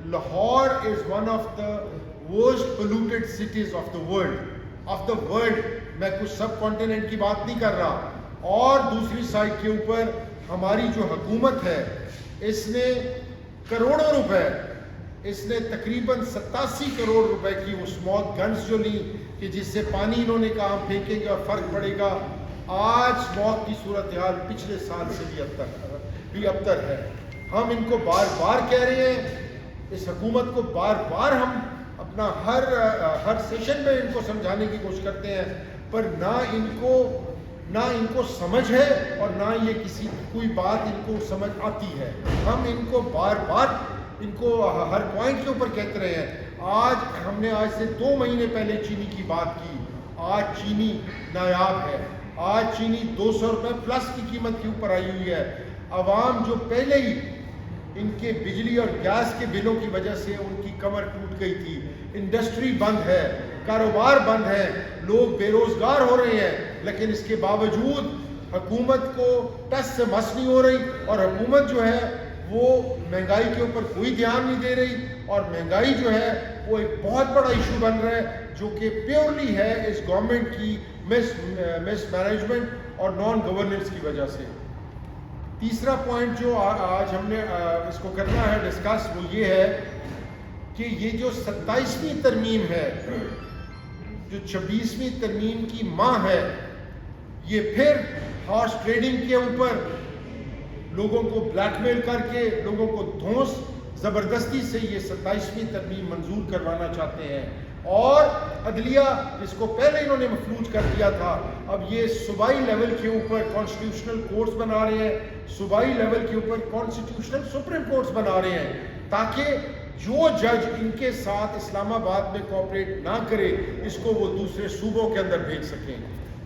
Lahore is one of the worst polluted cities of the world. میں کچھ سب continent کی بات نہیں کر رہا. اور دوسری سائڈ کے اوپر ہماری جو حکومت ہے اس نے کروڑوں روپے، اس نے تقریباً 87 کروڑ روپے کی وہ اسموک گنز جو لی کہ جس سے پانی انہوں نے کہا ہم پھینکیں گے اور فرق پڑے گا. آج اسموک کی صورتحال پچھلے سال سے بھی ابتر ہے. ہم ان کو بار بار کہہ رہے ہیں، اس حکومت کو بار بار ہم اپنا ہر سیشن میں ان کو سمجھانے کی کوشش کرتے ہیں، پر نہ ان کو سمجھ ہے اور نہ یہ کوئی بات ان کو سمجھ آتی ہے. ہم ان کو بار بار ان کو ہر پوائنٹ کے اوپر کہتے رہے ہیں. ہم نے آج سے 2 مہینے پہلے چینی کی بات کی. آج چینی نایاب ہے. آج چینی 200 روپے پلس کی قیمت کے اوپر آئی ہوئی ہے. عوام جو پہلے ہی ان کے بجلی اور گیس کے بلوں کی وجہ سے ان کی کمر ٹوٹ گئی تھی، انڈسٹری بند ہے، کاروبار بند ہے، لوگ بے روزگار ہو رہے ہیں، لیکن اس کے باوجود حکومت کو ٹس سے مس نہیں ہو رہی. اور حکومت جو ہے وہ مہنگائی کے اوپر کوئی دھیان نہیں دے رہی. اور مہنگائی جو ہے وہ ایک بہت بڑا ایشو بن رہا ہے جو کہ پیورلی ہے اس گورنمنٹ کی مس مینجمنٹ اور نان گورننس کی وجہ سے. تیسرا پوائنٹ جو آج ہم نے اس کو کرنا ہے ڈسکس، وہ یہ ہے کہ یہ جو 27ویں ترمیم ہے، جو 26ویں ترمیم کی ماں ہے، یہ پھر ہارس ٹریڈنگ کے اوپر لوگوں کو بلیک میل کر کے لوگوں کو دھونس زبردستی سے یہ 27ویں ترمیم منظور کروانا چاہتے ہیں. اور عدلیہ جس کو پہلے انہوں نے مفلوج کر دیا تھا، اب یہ صوبائی لیول کے اوپر کانسٹیٹیوشنل کورٹس بنا رہے ہیں، صوبائی لیول کے اوپر کانسٹیٹیوشنل سپریم کورٹس بنا رہے ہیں، تاکہ جو جج ان کے ساتھ اسلام آباد میں کوآپریٹ نہ کرے اس کو وہ دوسرے صوبوں کے اندر بھیج سکیں.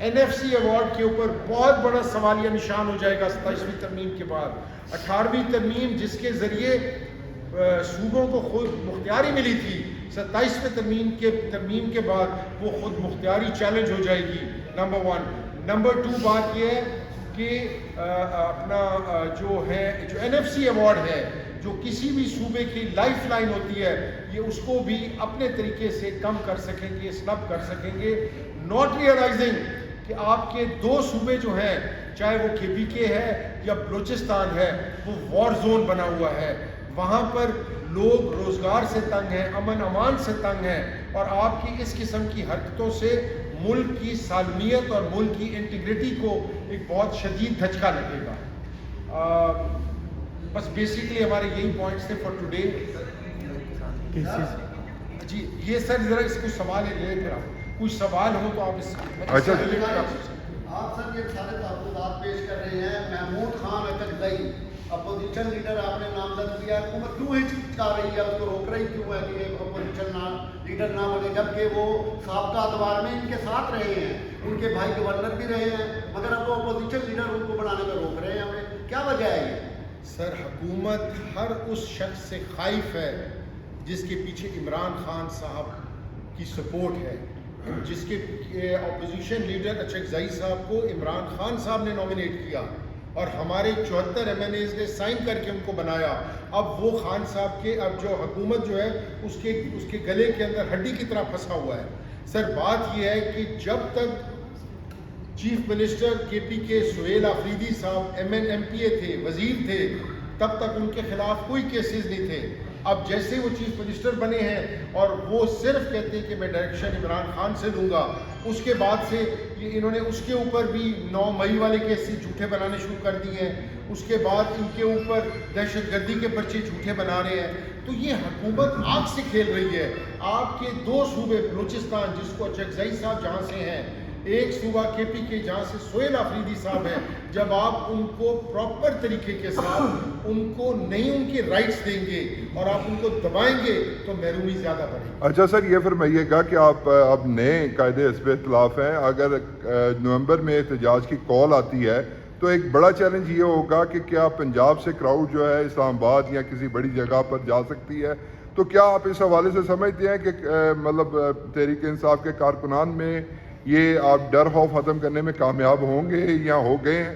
NFC ایوارڈ کے اوپر بہت بڑا سوالیہ نشان ہو جائے گا 27ویں ترمیم کے بعد. 18ویں ترمیم جس کے ذریعے صوبوں کو خود مختاری ملی تھی، 27ویں ترمیم کے بعد وہ خود مختاری چیلنج ہو جائے گی. نمبر 1. نمبر 2 بات یہ ہے کہ اپنا جو NFC ایوارڈ ہے، جو کسی بھی صوبے کی لائف لائن ہوتی ہے، یہ اس کو بھی اپنے طریقے سے کم کر سکیں گے، سلب کر سکیں گے. ناٹ ریئلائزنگ کہ آپ کے 2 صوبے جو ہیں، چاہے وہ KPK ہے یا بلوچستان ہے، وہ وار زون بنا ہوا ہے. وہاں پر لوگ روزگار سے تنگ ہیں، امن امان سے تنگ ہیں، اور آپ کی اس قسم کی حرکتوں سے ملک کی سالمیت اور ملک کی انٹیگریٹی کو ایک بہت شدید دھچکا لگے گا. بس بیسیکلی ہمارے یہی پوائنٹس تھے فار ٹوڈے. جی یہ سر ذرا اس کو سوال لے کر کچھ سوال ہو تو آپ اس اچھا آپ سر یہ سارے تحفظات پیش کر رہے ہیں. محمود خان اکرزئی اپوزیشن لیڈر آپ نے نامزد کیا، حکومت کیوں ہچکچا رہی ہے، اس کو روک رہی کیوں ہے کہ ایک اپوزیشن لیڈر نہ بنے، جبکہ وہ سابقہ ادوار میں ان کے ساتھ رہے ہیں، ان کے بھائی گورنر بھی رہے ہیں، مگر اب وہ اپوزیشن لیڈر ان کو بنانے میں روک رہے ہیں ہمیں، کیا وجہ ہے یہ؟ سر حکومت ہر اس شخص سے خائف ہے جس کے پیچھے عمران خان صاحب کی سپورٹ ہے. جس کے اپوزیشن لیڈر اکرزئی صاحب کو عمران خان صاحب نے نامینیٹ کیا اور ہمارے 74 MNAs نے سائن کر کے ان کو بنایا. اب وہ خان صاحب کے اب جو حکومت جو ہے اس کے گلے کے اندر ہڈی کی طرح پھنسا ہوا ہے. سر بات یہ ہے کہ جب تک chief minister KPK Sohail Afridi صاحب MPA تھے، وزیر تھے، تب تک ان کے خلاف کوئی کیسز نہیں تھے. اب جیسے وہ چیف منسٹر بنے ہیں اور وہ صرف کہتے ہیں کہ میں ڈائریکشن عمران خان سے لوں گا، اس کے بعد سے انہوں نے اس کے اوپر بھی 9 مئی والے کیسز جھوٹے بنانے شروع کر دیے ہیں. اس کے بعد ان کے اوپر دہشت گردی کے پرچے جھوٹے بنا رہے ہیں. تو یہ حکومت آگ سے کھیل رہی ہے. آپ کے 2 صوبے بلوچستان جس کو اکرزئی صاحب جہاں سے ہیں، ایک صوبہ KPK جہاں سے سہیل آفریدی صاحب ہیں، جب آپ ان کو پراپر طریقے کے ساتھ ان کو نہیں ان کے رائٹس دیں گے اور آپ ان کو دبائیں گے تو محرومی زیادہ بڑھے گی. اچھا سر، یہ فرمائیے گا کہ آپ اب نئے قاعدے حزب اختلاف ہیں، اگر نومبر میں احتجاج کی کال آتی ہے تو ایک بڑا چیلنج یہ ہوگا کہ کیا پنجاب سے کراؤڈ جو ہے اسلام آباد یا کسی بڑی جگہ پر جا سکتی ہے؟ تو کیا آپ اس حوالے سے سمجھتے ہیں کہ مطلب تحریک انصاف کے کارکنان میں یہ آپ ڈر خوف ختم کرنے میں کامیاب ہوں گے یا ہو گئے ہیں؟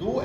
3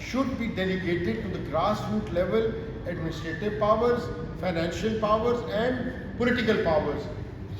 should be delegated to the grassroots level, administrative powers, financial powers and political powers।